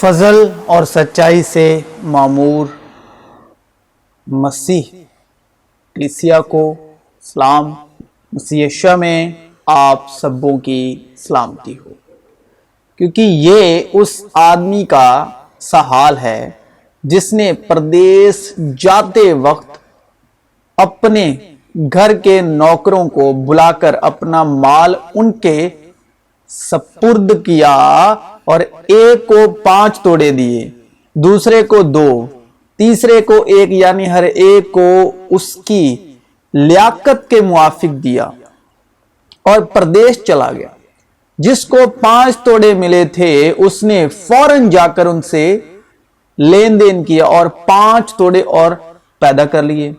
فضل اور سچائی سے معمور مسیح کلیسیا کو سلام۔ مسیح یسوع میں آپ سبوں کی سلامتی ہو، کیونکہ یہ اس آدمی کا سا حال ہے جس نے پردیس جاتے وقت اپنے گھر کے نوکروں کو بلا کر اپنا مال ان کے سپرد کیا، اور ایک کو 5 توڑے دیے، دوسرے کو 2، تیسرے کو 1، یعنی ہر ایک کو اس کی لیاقت کے موافق دیا، اور پردیس چلا گیا۔ جس کو 5 توڑے ملے تھے اس نے فوراً جا کر ان سے لین دین کیا اور 5 توڑے اور پیدا کر لیے۔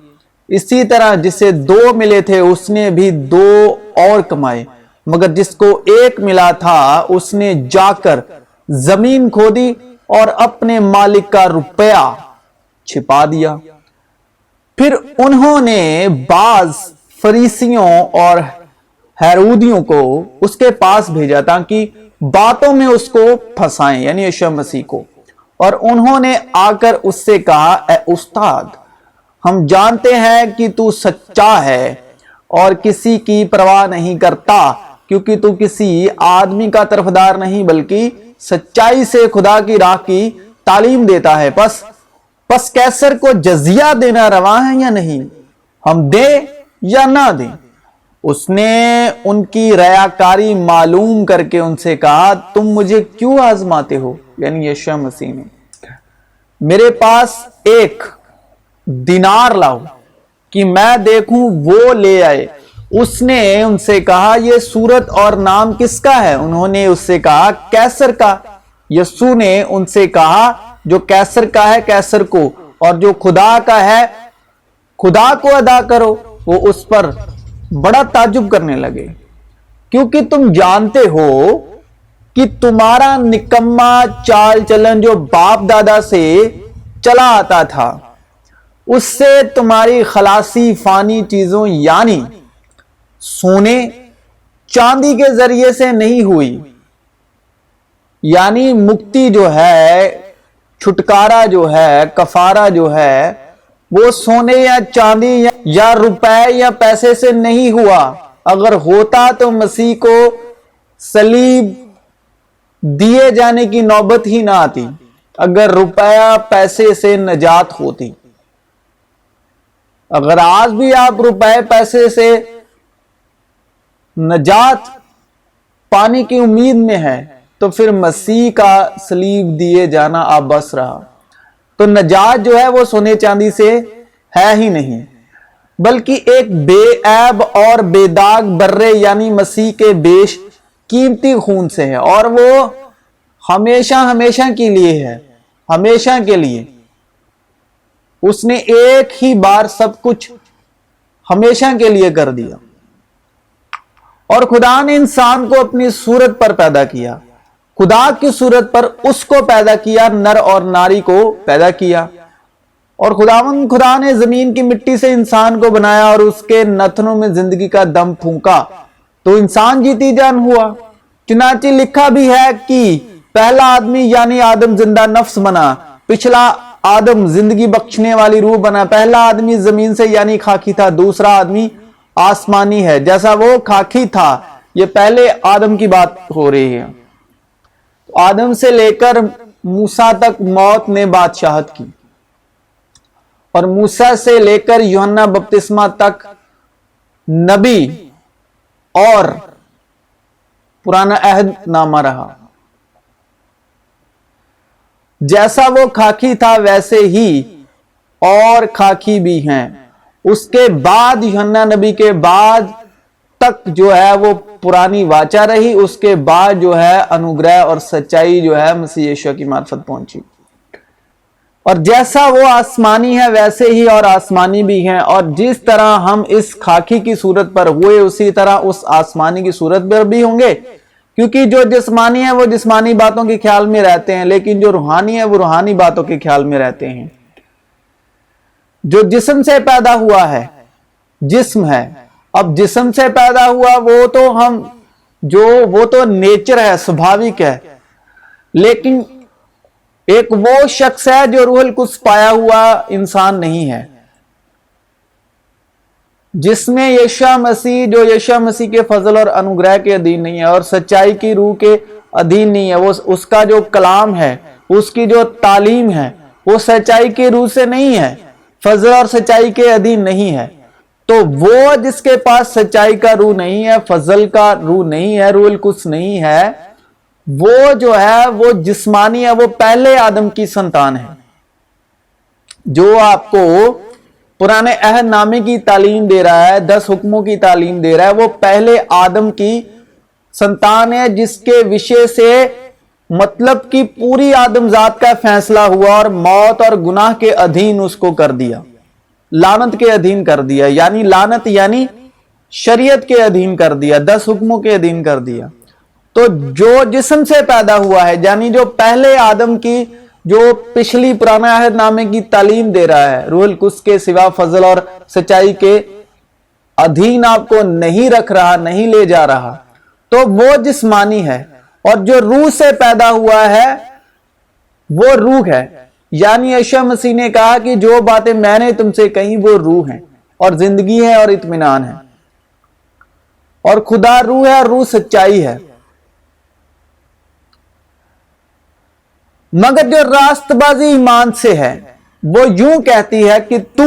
اسی طرح جسے 2 ملے تھے اس نے بھی 2 اور کمائے، مگر جس کو 1 ملا تھا اس نے جا کر زمین کھودی اور اپنے مالک کا روپیہ چھپا دیا۔ پھر انہوں نے بعض فریسیوں اور ہیرودیوں کو اس کے پاس بھیجا تاکہ باتوں میں اس کو پھنسائیں، یعنی یسوع مسیح کو، اور انہوں نے آ کر اس سے کہا، اے استاد، ہم جانتے ہیں کہ تو سچا ہے اور کسی کی پرواہ نہیں کرتا، کیونکہ تو کسی آدمی کا طرفدار نہیں بلکہ سچائی سے خدا کی راہ کی تعلیم دیتا ہے۔ پس کیسر کو جزیہ دینا روا ہے یا نہیں؟ ہم دیں یا نہ دیں؟ اس نے ان کی ریاکاری معلوم کر کے ان سے کہا، تم مجھے کیوں آزماتے ہو؟ یعنی یسوع مسیح نے، میرے پاس 1 دینار لاؤ کہ میں دیکھوں۔ وہ لے آئے۔ اس نے ان سے کہا، یہ صورت اور نام کس کا ہے؟ انہوں نے اس سے کہا، کیسر کا۔ یسوع نے ان سے کہا، جو کیسر کا ہے کیسر کو، اور جو خدا کا ہے خدا کو ادا کرو۔ وہ اس پر بڑا تعجب کرنے لگے، کیونکہ تم جانتے ہو کہ تمہارا نکما چال چلن جو باپ دادا سے چلا آتا تھا، اس سے تمہاری خلاصی فانی چیزوں یعنی سونے چاندی کے ذریعے سے نہیں ہوئی۔ یعنی مکتی جو ہے، چھٹکارا جو ہے، کفارہ جو ہے، وہ سونے یا چاندی یا روپے یا پیسے سے نہیں ہوا۔ اگر ہوتا تو مسیح کو صلیب دیے جانے کی نوبت ہی نہ آتی۔ اگر روپیہ پیسے سے نجات ہوتی، اگر آج بھی آپ روپے پیسے سے نجات پانے کی امید میں ہے تو پھر مسیح کا صلیب دیے جانا آبس رہا۔ تو نجات جو ہے وہ سونے چاندی سے ہے ہی نہیں، بلکہ ایک بے عیب اور بے داغ برے یعنی مسیح کے بیش قیمتی خون سے ہے، اور وہ ہمیشہ کے لیے ہے، ہمیشہ کے لیے۔ اس نے ایک ہی بار سب کچھ ہمیشہ کے لیے کر دیا۔ اور خدا نے انسان کو اپنی صورت پر پیدا کیا، خدا کی صورت پر اس کو پیدا کیا، نر اور ناری کو پیدا کیا۔ اور خدا نے زمین کی مٹی سے انسان کو بنایا اور اس کے نتنوں میں زندگی کا دم پھونکا تو انسان جیتی جان ہوا۔ چنانچہ لکھا بھی ہے کہ پہلا آدمی یعنی آدم زندہ نفس بنا، پچھلا آدم زندگی بخشنے والی روح بنا۔ پہلا آدمی زمین سے یعنی خاکی تھا، دوسرا آدمی آسمانی ہے جیسا وہ خاکی تھا۔ یہ پہلے آدم کی بات ہو رہی ہے۔ آدم سے لے کر موسیٰ تک موت نے بادشاہت کی، اور موسیٰ سے لے کر یوحنا بپتسمہ تک نبی اور پرانا عہد نامہ رہا۔ جیسا وہ خاکی تھا ویسے ہی اور خاکی بھی ہیں۔ اس کے بعد یوحنا نبی کے بعد تک جو ہے وہ پرانی واچا رہی، اس کے بعد جو ہے انوگرہ اور سچائی جو ہے مسیح یسوع کی معرفت پہنچی۔ اور جیسا وہ آسمانی ہے ویسے ہی اور آسمانی بھی ہیں، اور جس طرح ہم اس خاکی کی صورت پر ہوئے اسی طرح اس آسمانی کی صورت پر بھی ہوں گے، کیونکہ جو جسمانی ہے وہ جسمانی باتوں کے خیال میں رہتے ہیں، لیکن جو روحانی ہے وہ روحانی باتوں کے خیال میں رہتے ہیں۔ جو جسم سے پیدا ہوا ہے جسم ہے، اب جسم سے پیدا ہوا وہ تو نیچر ہے، سبھاوک ہے، لیکن ایک وہ شخص ہے جو روح القدس پایا ہوا انسان نہیں ہے، جس میں یشوع مسیح، جو یشوع مسیح کے فضل اور انوگرہ کے ادھین نہیں ہے اور سچائی کی روح کے ادھین نہیں ہے. وہ اس کا جو کلام ہے، اس کی جو تعلیم ہے، وہ سچائی کی روح سے نہیں ہے، فضل اور سچائی کے ادھین نہیں ہے. تو وہ جس کے پاس سچائی کا روح نہیں ہے، فضل کا روح نہیں ہے، روح القدس نہیں ہے، وہ جو ہے وہ جسمانی ہے، وہ پہلے آدم کی سنتان ہے. جو آپ کو پرانے عہد نامے کی تعلیم دے رہا ہے، 10 حکموں کی تعلیم دے رہا ہے، وہ پہلے آدم کی سنتان ہے، جس کے وشے سے مطلب کی پوری آدم ذات کا فیصلہ ہوا اور موت اور گناہ کے ادھین اس کو کر دیا، لعنت کے ادھین کر دیا. یعنی لعنت یعنی شریعت کے ادھین کر دیا، 10 حکموں کے ادھین کر دیا. تو جو جسم سے پیدا ہوا ہے، یعنی جو پہلے آدم کی جو پچھلی پرانے عہد نامے کی تعلیم دے رہا ہے، روح القدس کے سوا فضل اور سچائی کے ادھین آپ کو نہیں رکھ رہا، نہیں لے جا رہا، تو وہ جسمانی ہے. اور جو روح سے پیدا ہوا ہے وہ روح ہے. یعنی یشوع مسیح نے کہا کہ جو باتیں میں نے تم سے کہیں وہ روح ہیں اور زندگی ہے اور اطمینان ہے، اور خدا روح ہے اور روح سچائی ہے. مگر جو راست بازی ایمان سے ہے وہ یوں کہتی ہے کہ تو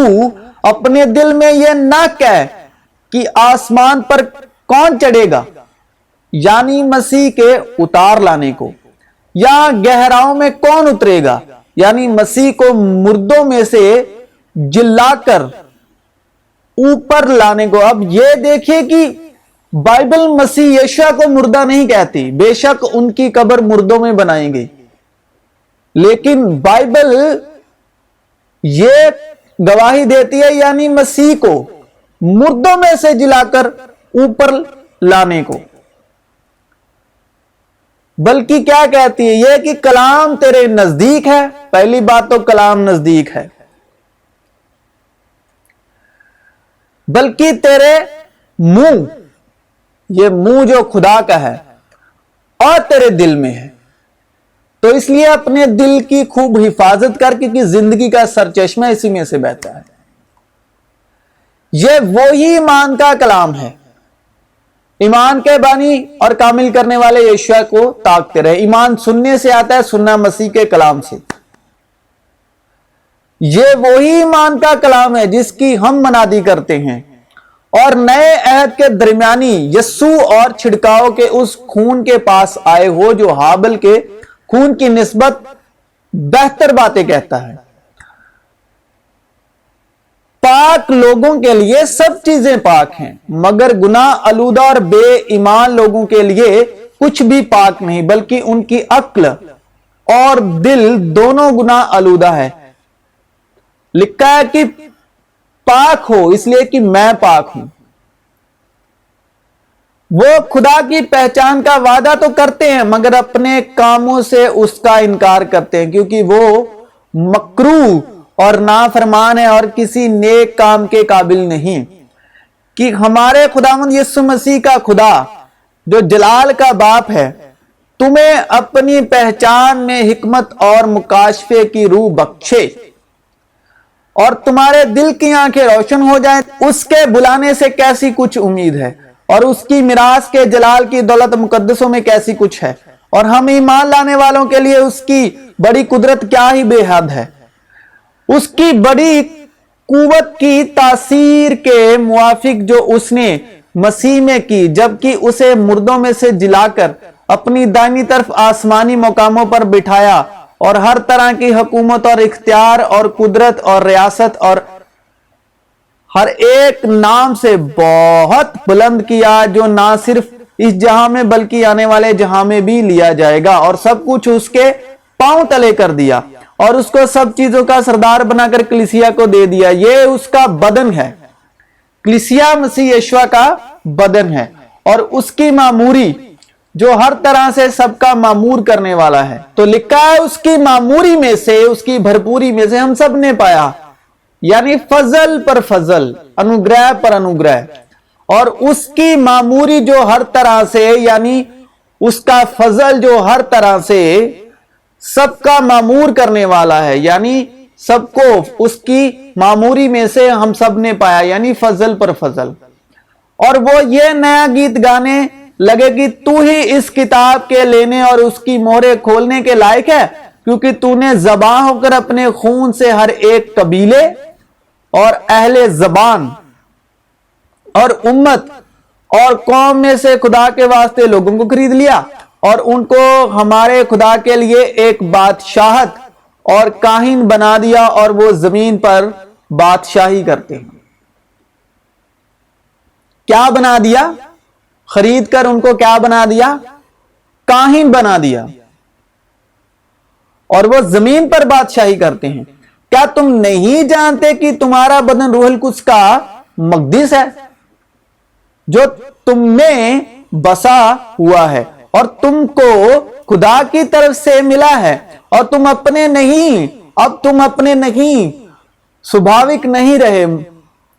اپنے دل میں یہ نہ کہہ کہ آسمان پر کون چڑھے گا، یعنی مسیح کے اتار لانے کو، یا گہراؤں میں کون اترے گا، یعنی مسیح کو مردوں میں سے جلا کر اوپر لانے کو. اب یہ دیکھیے کہ بائبل مسیح یشوع کو مردہ نہیں کہتی. بے شک ان کی قبر مردوں میں بنائیں گے، لیکن بائبل یہ گواہی دیتی ہے یعنی مسیح کو مردوں میں سے جلا کر اوپر لانے کو. بلکہ کیا کہتی ہے یہ کہ کلام تیرے نزدیک ہے. پہلی بات تو کلام نزدیک ہے، بلکہ تیرے منہ، یہ منہ جو خدا کا ہے، اور تیرے دل میں ہے. تو اس لیے اپنے دل کی خوب حفاظت کر، کیونکہ زندگی کا سرچشمہ اسی میں سے بہتا ہے. یہ وہی ایمان کا کلام ہے. ایمان کے بانی اور کامل کرنے والے یشوع کو تاکتے رہے. ایمان سننے سے آتا ہے، سننا مسیح کے کلام سے. یہ وہی ایمان کا کلام ہے جس کی ہم منادی کرتے ہیں، اور نئے عہد کے درمیانی یسوع اور چھڑکاؤ کے اس خون کے پاس آئے ہو جو ہابل کے خون کی نسبت بہتر باتیں کہتا ہے. پاک لوگوں کے لیے سب چیزیں پاک ہیں، مگر گناہ آلودہ اور بے ایمان لوگوں کے لیے کچھ بھی پاک نہیں، بلکہ ان کی عقل اور دل دونوں گناہ آلودہ ہے. لکھا ہے کہ پاک ہو اس لیے کہ میں پاک ہوں. وہ خدا کی پہچان کا وعدہ تو کرتے ہیں، مگر اپنے کاموں سے اس کا انکار کرتے ہیں، کیونکہ وہ مکروہ اور نافرمان ہے اور کسی نیک کام کے قابل نہیں. کہ ہمارے خداوند یسوع مسیح کا خدا جو جلال کا باپ ہے تمہیں اپنی پہچان میں حکمت اور مکاشفے کی روح بخشے اور تمہارے دل کی آنکھیں روشن ہو جائیں. اس کے بلانے سے کیسی کچھ امید ہے، اور اس کی میراث کے جلال کی دولت مقدسوں میں کیسی کچھ ہے، اور ہم ایمان لانے والوں کے لیے اس کی بڑی قدرت کیا ہی بے حد ہے. اس کی بڑی قوت کی تاثیر کے موافق جو اس نے مسیح میں کی، جبکہ اسے مردوں میں سے جلا کر اپنی دائنی طرف آسمانی مقاموں پر بٹھایا، اور ہر طرح کی حکومت اور اختیار اور قدرت اور ریاست اور ہر ایک نام سے بہت بلند کیا، جو نہ صرف اس جہاں میں بلکہ آنے والے جہاں میں بھی لیا جائے گا، اور سب کچھ اس کے پاؤں تلے کر دیا، اور اس کو سب چیزوں کا سردار بنا کر کلیسیا کو دے دیا. یہ اس کا بدن ہے. کلیسیا مسیح یشوع کا بدن ہے، اور اس کی معموری جو ہر طرح سے سب کا معمور کرنے والا ہے. تو لکھا ہے اس کی معموری میں سے، اس کی بھرپوری میں سے ہم سب نے پایا، یعنی فضل پر فضل، انوگرہ پر انوگرہ. اور اس کی معموری جو ہر طرح سے، یعنی اس کا فضل جو ہر طرح سے سب کا معمور کرنے والا ہے، یعنی سب کو اس کی معموری میں سے ہم سب نے پایا، یعنی فضل پر فضل۔ اور وہ یہ نیا گیت گانے لگے کہ تو ہی اس کتاب کے لینے اور اس کی مہرے کھولنے کے لائق ہے، کیونکہ تو نے ذبح ہو کر اپنے خون سے ہر ایک قبیلے اور اہل زبان اور امت اور قوم میں سے خدا کے واسطے لوگوں کو خرید لیا اور ان کو ہمارے خدا کے لیے ایک بادشاہت اور کاہن بنا دیا، اور وہ زمین پر بادشاہی کرتے ہیں۔ کیا بنا دیا؟ خرید کر ان کو کیا بنا دیا؟ کاہن بنا دیا، اور وہ زمین پر بادشاہی کرتے ہیں۔ کیا تم نہیں جانتے کہ تمہارا بدن روح القدس کا مقدس ہے جو تم میں بسا ہوا ہے، اور تم کو خدا کی طرف سے ملا ہے، اور تم اپنے نہیں، اب تم اپنے نہیں، سبھاوک نہیں رہے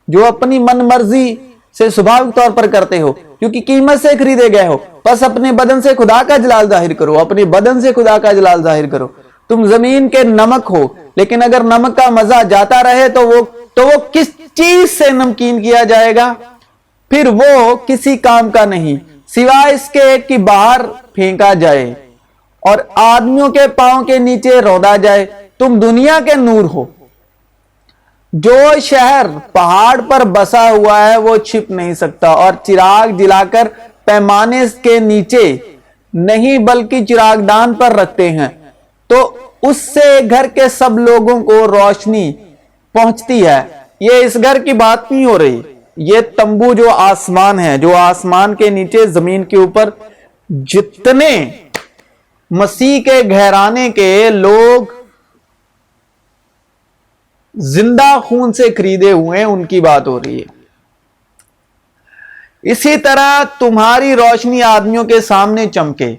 جو اپنی من مرضی سے سبھاوک طور پر کرتے ہو، کیونکہ قیمت سے خریدے گئے ہو۔ بس اپنے بدن سے خدا کا جلال ظاہر کرو، اپنے بدن سے خدا کا جلال ظاہر کرو۔ تم زمین کے نمک ہو، لیکن اگر نمک کا مزہ جاتا رہے تو وہ کس چیز سے نمکین کیا جائے گا؟ پھر وہ کسی کام کا نہیں سوائے اس کے کہ باہر پھینکا جائے اور آدمیوں کے پاؤں کے نیچے روندا جائے۔ تم دنیا کے نور ہو۔ جو شہر پہاڑ پر بسا ہوا ہے وہ چھپ نہیں سکتا، اور چراغ جلا کر پیمانے کے نیچے نہیں بلکہ چراغ دان پر رکھتے ہیں، تو اس سے گھر کے سب لوگوں کو روشنی پہنچتی ہے۔ یہ اس گھر کی بات نہیں ہو رہی، یہ تمبو جو آسمان ہے، جو آسمان کے نیچے زمین کے اوپر جتنے مسیح کے گھرانے کے لوگ زندہ خون سے خریدے ہوئے ہیں، ان کی بات ہو رہی ہے۔ اسی طرح تمہاری روشنی آدمیوں کے سامنے چمکے،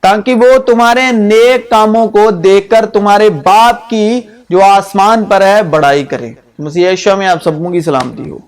تاکہ وہ تمہارے نیک کاموں کو دیکھ کر تمہارے باپ کی جو آسمان پر ہے بڑائی کرے۔ مسیح یسوع میں آپ سبوں کی سلامتی ہو۔